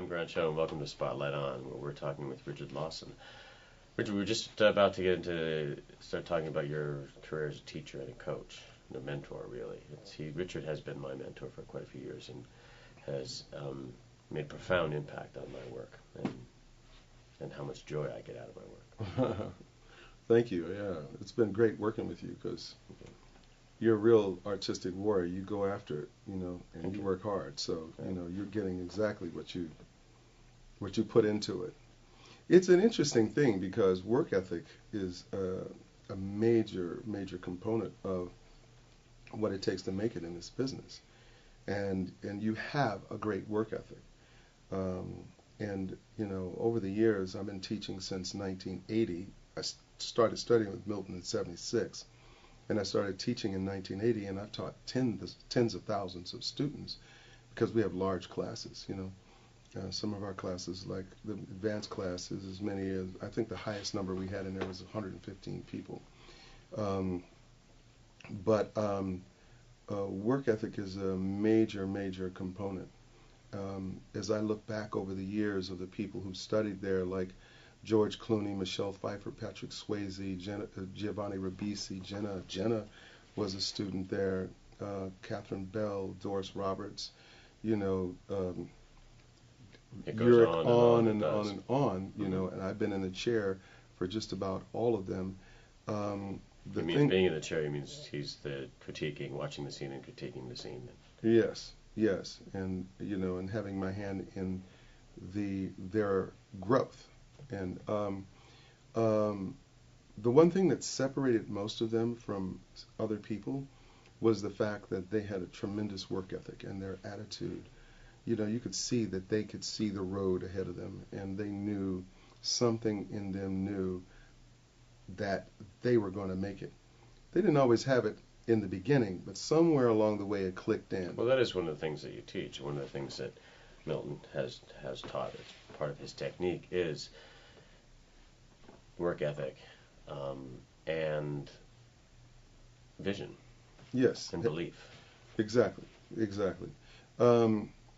I'm Grant Show, and welcome to Spotlight On, where we're talking with Richard Lawson. Richard, we're just about to start talking about your career as a teacher and a coach, and a mentor, really. Richard has been my mentor for quite a few years and has made a profound impact on my work and how much joy I get out of my work. Thank you. Yeah, it's been great working with you because you're a real artistic warrior. You go after it, and you work hard. So, you're getting exactly what you put into it. It's an interesting thing because work ethic is a major component of what it takes to make it in this business. And you have a great work ethic. Over the years, I've been teaching since 1980. I started studying with Milton in 76. And I started teaching in 1980, and I've taught tens of thousands of students because we have large classes. Some of our classes, like the advanced classes, as many as, I think the highest number we had in there was 115 people. Work ethic is a major component. As I look back over the years of the people who studied there, like George Clooney, Michelle Pfeiffer, Patrick Swayze, Giovanni Ribisi, Jenna was a student there, Catherine Bell, Doris Roberts, It you're goes on and on, and I've been in the chair for just about all of them. Being in the chair, means he's watching the scene and critiquing the scene. Yes, and and having my hand in their growth. And the one thing that separated most of them from other people was the fact that they had a tremendous work ethic and their attitude. You could see that they could see the road ahead of them, and they knew something in them knew that they were going to make it. They didn't always have it in the beginning, but somewhere along the way it clicked in. Well, that is one of the things that you teach. One of the things that Milton has taught as part of his technique is work ethic and vision. Yes. And belief. Exactly.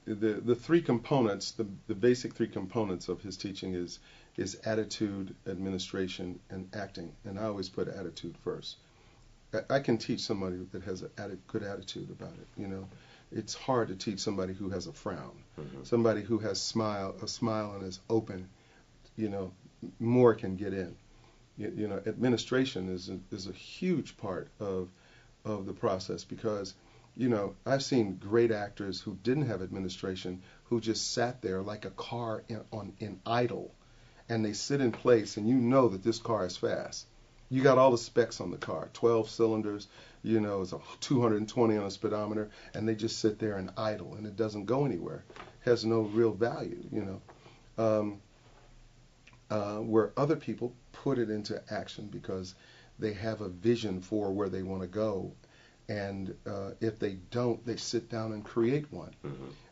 The three components, the basic three components of his teaching is attitude, administration, and acting. And I always put attitude first. I can teach somebody that has a good attitude about it. It's hard to teach somebody who has a frown, somebody who has a smile and is open. More can get in. Administration is a huge part of the process because I've seen great actors who didn't have administration who just sat there like a car in idle, and they sit in place, and that this car is fast. You got all the specs on the car, 12 cylinders, it's a 220 on a speedometer, and they just sit there and idle, and it doesn't go anywhere. It has no real value, where other people put it into action because they have a vision for where they want to go. And if they don't, they sit down and create one.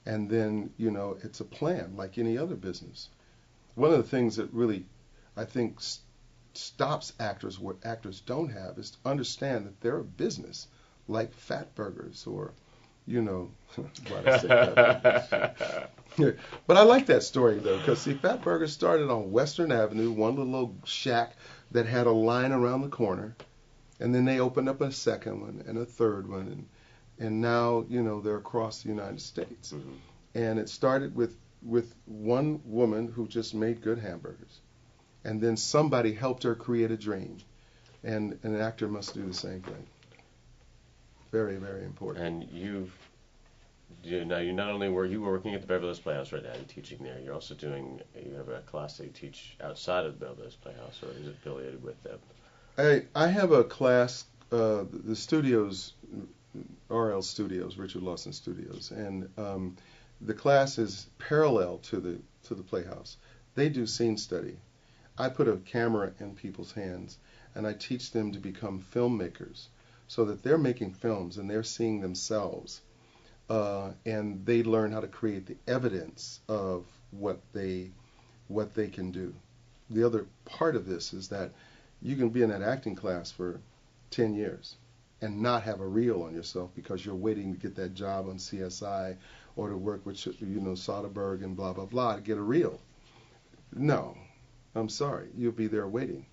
And then, it's a plan like any other business. One of the things that really, I think, stops actors, what actors don't have, is to understand that they're a business, like Fat Burgers or, glad I said Fat Burgers. But I like that story, though, because, Fat Burgers started on Western Avenue, one little old shack that had a line around the corner. And then they opened up a second one and a third one, and now they're across the United States. And it started with one woman who just made good hamburgers, and then somebody helped her create a dream, and an actor must do the same thing. Very, very important. And you not only were you working at the Beverly Hills Playhouse right now, you're teaching there. You have a class that you teach outside of the Beverly Hills Playhouse, or is it affiliated with them? I have a class, the studios, RL Studios, Richard Lawson Studios, and the class is parallel to the Playhouse. They do scene study. I put a camera in people's hands, and I teach them to become filmmakers, so that they're making films and they're seeing themselves, and they learn how to create the evidence of what they can do. The other part of this is that you can be in that acting class for 10 years and not have a reel on yourself because you're waiting to get that job on CSI or to work with Soderbergh and blah blah blah to get a reel. No, I'm sorry, you'll be there waiting.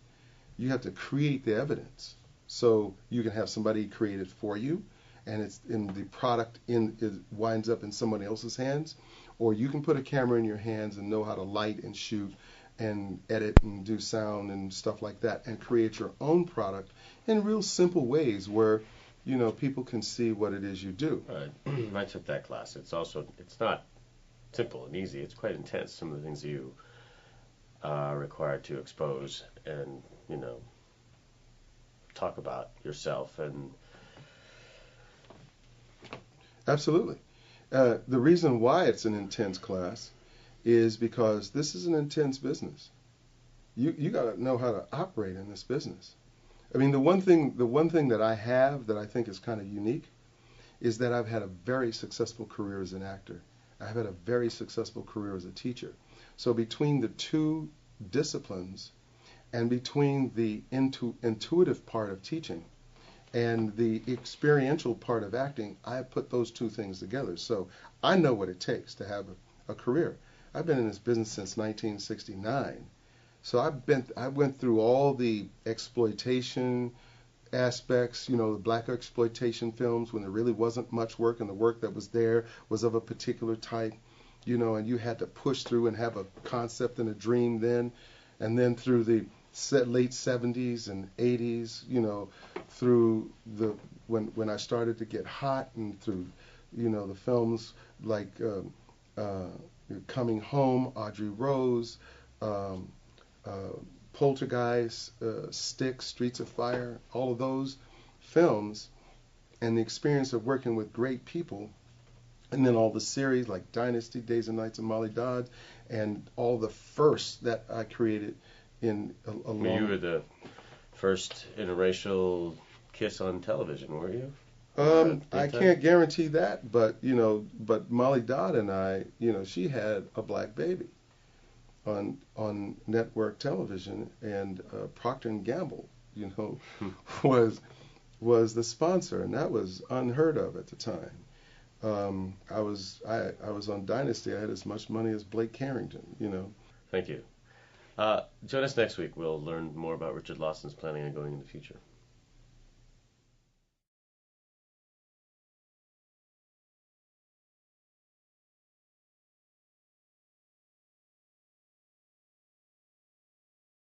You have to create the evidence, so you can have somebody create it for you, and it's in the product it winds up in somebody else's hands, or you can put a camera in your hands and know how to light and shoot and edit and do sound and stuff like that, and create your own product in real simple ways where people can see what it is you do. I took that class. It's not simple and easy. It's quite intense. Some of the things you are required to expose and talk about yourself and. Absolutely. The reason why it's an intense class is because this is an intense business. You got to know how to operate in this business. I mean, the one thing that I have that I think is kind of unique is that I've had a very successful career as an actor. I've had a very successful career as a teacher. So between the two disciplines and between the intuitive part of teaching and the experiential part of acting, I put those two things together. So I know what it takes to have a career. I've been in this business since 1969. So I went through all the exploitation aspects, the black exploitation films when there really wasn't much work and the work that was there was of a particular type, and you had to push through and have a concept and a dream then, and then through the late 70s and 80s, through when I started to get hot and through, the films like Coming Home, Audrey Rose, Poltergeist, Stick, Streets of Fire, all of those films, and the experience of working with great people, and then all the series like Dynasty, Days and Nights of Molly Dodd, and all the firsts that I created in a long... You were the first interracial kiss on television, were you? I can't guarantee that, but Molly Dodd and I, she had a black baby on network television, and Procter and Gamble, was the sponsor, and that was unheard of at the time. I was on Dynasty. I had as much money as Blake Carrington. Thank you. Join us next week. We'll learn more about Richard Lawson's planning on going in the future.